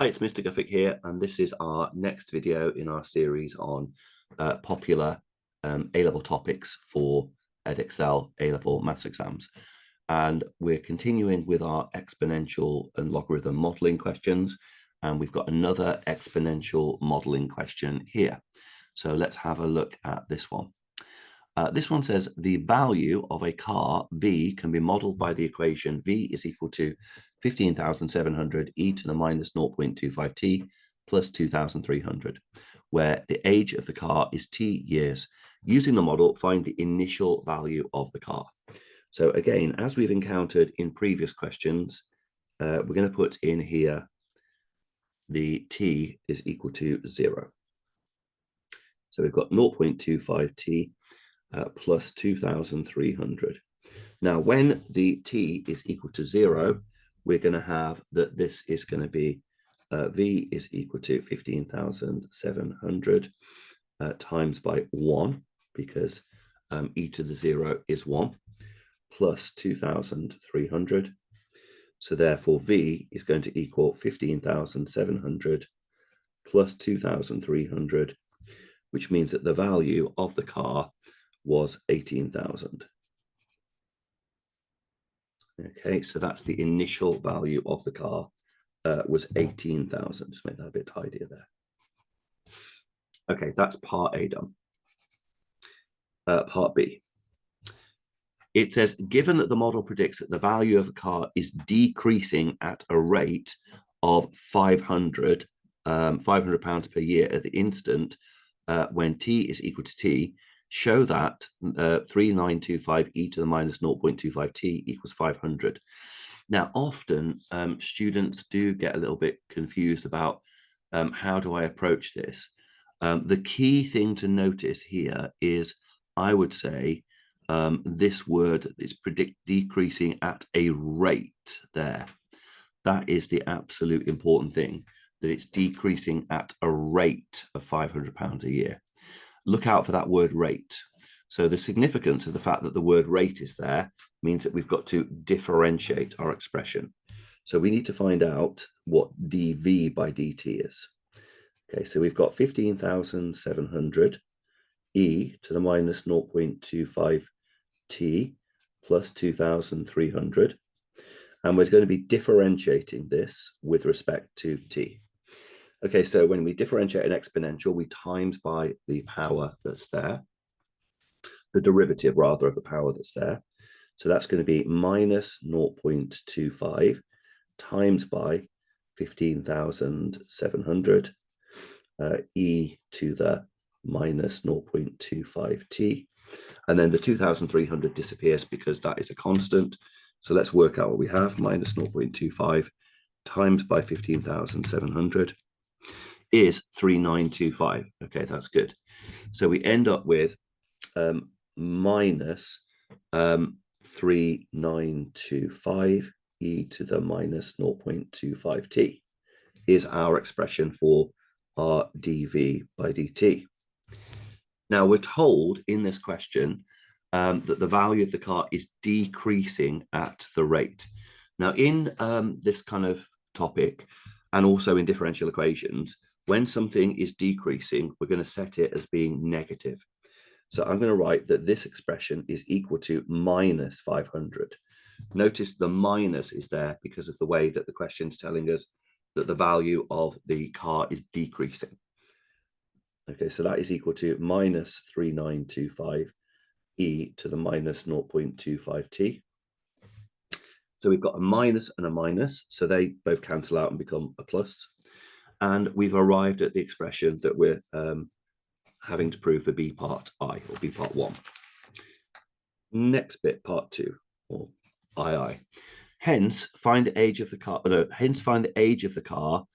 Hi, it's Mr. Guffick here, and this is our next video in our series on popular A-level topics for Edexcel A-level maths exams. And we're continuing with our exponential and logarithm modeling questions, and we've got another exponential modeling question here. So let's have a look at this one. This one says the value of a car V can be modeled by the equation V is equal to 15,700 e to the minus 0.25t plus 2,300, where the age of the car is t years. Using the model, find the initial value of the car. So again, as we've encountered in previous questions, we're going to put in here the t is equal to 0. So we've got 0.25t plus 2,300. Now, when the t is equal to 0, we're going to have that this is going to be v is equal to 15,700 times by 1, because e to the 0 is 1, plus 2,300. So therefore, v is going to equal 15,700 plus 2,300, which means that the value of the car was 18,000. Okay, so that's the initial value of the car was 18,000. Just make that a bit tidier there. Okay, that's part A done. Part B. It says, given that the model predicts that the value of a car is decreasing at a rate of 500 pounds per year at the instant when t is equal to t, show that 3925 e to the minus 0.25t equals 500. Now, often students do get a little bit confused about how do I approach this. The key thing to notice here is, I would say, this word is decreasing at a rate there. That is the absolute important thing, that it's decreasing at a rate of £500 a year. Look out for that word rate. So the significance of the fact that the word rate is there means that we've got to differentiate our expression. So we need to find out what dv by dt is. Okay, so we've got 15,700 e to the minus 0.25t plus 2,300. And we're going to be differentiating this with respect to t. Okay, so when we differentiate an exponential, we times by the power that's there, the derivative rather of the power that's there. So that's going to be minus 0.25 times by 15,700 e to the minus 0.25t. And then the 2,300 disappears because that is a constant. So let's work out what we have. Minus 0.25 times by 15,700 is 3925. Okay, that's good. So we end up with minus 3925 e to the minus 0.25t is our expression for our dv by dt. Now, we're told in this question that the value of the car is decreasing at the rate. Now, in this kind of topic, and also in differential equations, when something is decreasing, we're going to set it as being negative. So I'm going to write that this expression is equal to minus 500. Notice the minus is there because of the way that the question is telling us that the value of the car is decreasing. Okay, so that is equal to minus 3925 e to the minus 0.25t. So we've got a minus and a minus, so they both cancel out and become a plus. And we've arrived at the expression that we're having to prove for B part I, or B part 1. Next bit, part 2, or II. Hence, find the age of the car. No, hence, find the age of the car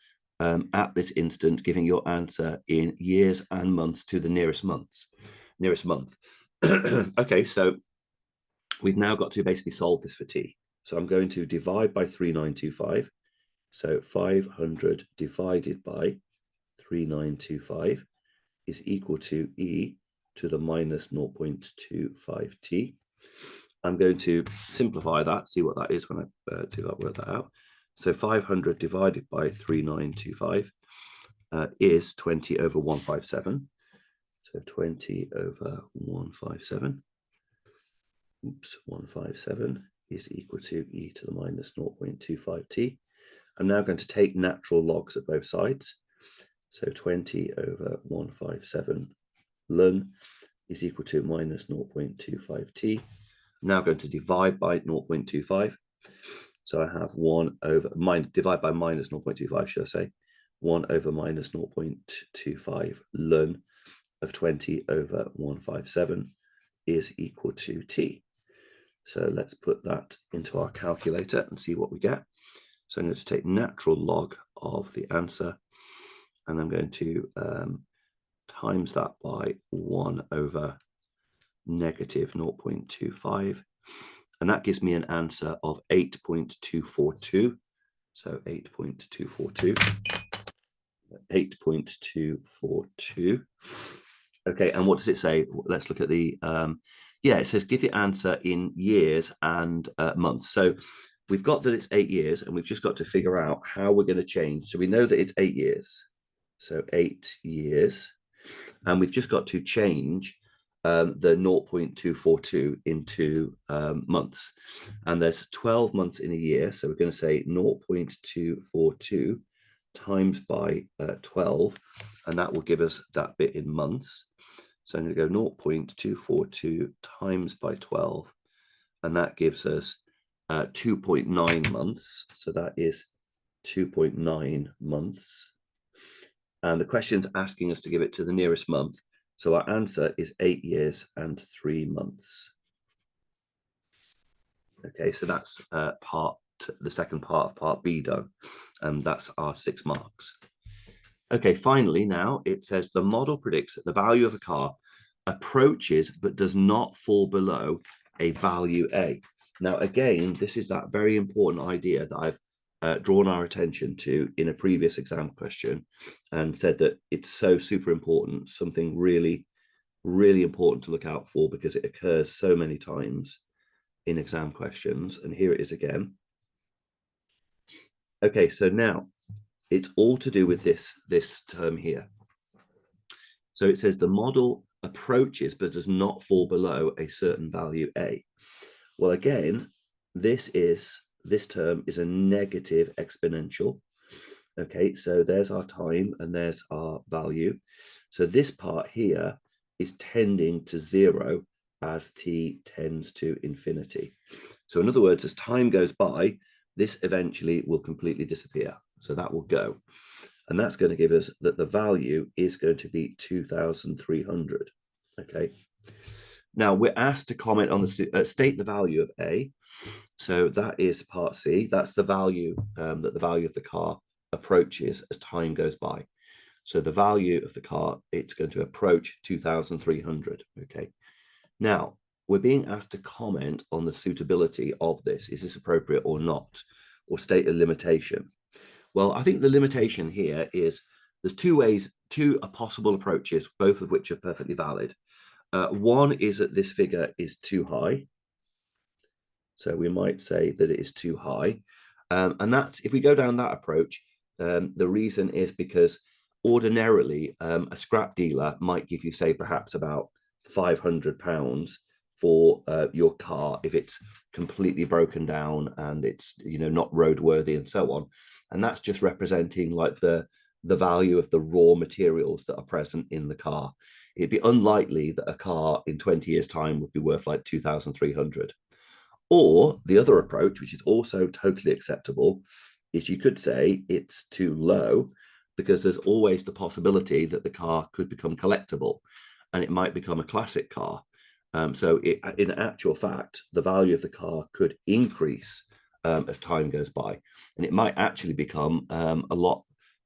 at this instant, giving your answer in years and months to the nearest month. Okay, so we've now got to basically solve this for t. So I'm going to divide by 3925. So 500 divided by 3925 is equal to e to the minus 0.25t. I'm going to simplify that, see what that is when I work that out. So 500 divided by 3925 is 20 over 157. So 20 over 157, 157 is equal to e to the minus 0.25t. I'm now going to take natural logs at both sides. So 20 over 157 ln is equal to minus 0.25t. I'm now going to divide by 0.25. So I have 1 over, divide by minus 0.25, should I say, 1 over minus 0.25 ln of 20 over 157 is equal to t. So let's put that into our calculator and see what we get. So I'm going to take natural log of the answer, and I'm going to times that by 1 over negative 0.25, and that gives me an answer of 8.242. So 8.242. 8.242. Okay, and what does it say? Let's look at the, yeah, it says give the answer in years and months. So we've got that it's 8 years, and we've just got to figure out how we're going to change. So we know that it's 8 years. So 8 years. And we've just got to change the 0.242 into months. And there's 12 months in a year. So we're going to say 0.242 times by 12, and that will give us that bit in months. So I'm going to go 0.242 times by 12, and that gives us 2.9 months. So that is 2.9 months. And the question's asking us to give it to the nearest month. So our answer is 8 years and 3 months. Okay, so that's the second part of part B done, and that's our 6 marks. Okay, finally, now it says the model predicts that the value of a car approaches but does not fall below a value A. Now, again, this is that very important idea that I've drawn our attention to in a previous exam question, and said that it's so super important, something really, really important to look out for, because it occurs so many times in exam questions. And here it is again. Okay, so now it's all to do with this term here. So it says the model approaches but does not fall below a certain value A. Well, again, this term is a negative exponential. Okay, so there's our time and there's our value. So this part here is tending to 0 as t tends to infinity. So in other words, as time goes by, this eventually will completely disappear. So that will go. And that's going to give us that the value is going to be 2,300. Okay. Now we're asked to comment on the state the value of A. So that is part C. That's the value that the value of the car approaches as time goes by. So the value of the car, it's going to approach 2,300. Okay. Now we're being asked to comment on the suitability of this. Is this appropriate or not? Or state a limitation? Well, I think the limitation here is there's two possible approaches, both of which are perfectly valid. One is that this figure is too high. So we might say that it is too high. And that's, if we go down that approach, the reason is because ordinarily a scrap dealer might give you, say, perhaps about £500 for your car if it's completely broken down and it's, you know, not roadworthy and so on. And that's just representing like the value of the raw materials that are present in the car. It'd be unlikely that a car in 20 years' time would be worth like 2,300. Or the other approach, which is also totally acceptable, is you could say it's too low, because there's always the possibility that the car could become collectible and it might become a classic car. So in actual fact, the value of the car could increase as time goes by, and it might actually become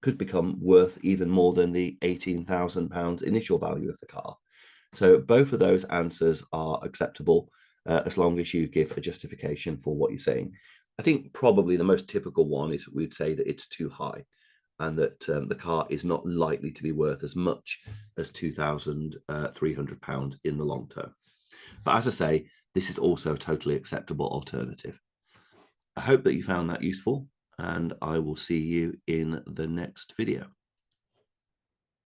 could become worth even more than the £18,000 initial value of the car. So both of those answers are acceptable as long as you give a justification for what you're saying. I think probably the most typical one is we'd say that it's too high, and that the car is not likely to be worth as much as £2,300 in the long term. But as I say, this is also a totally acceptable alternative. I hope that you found that useful, and I will see you in the next video.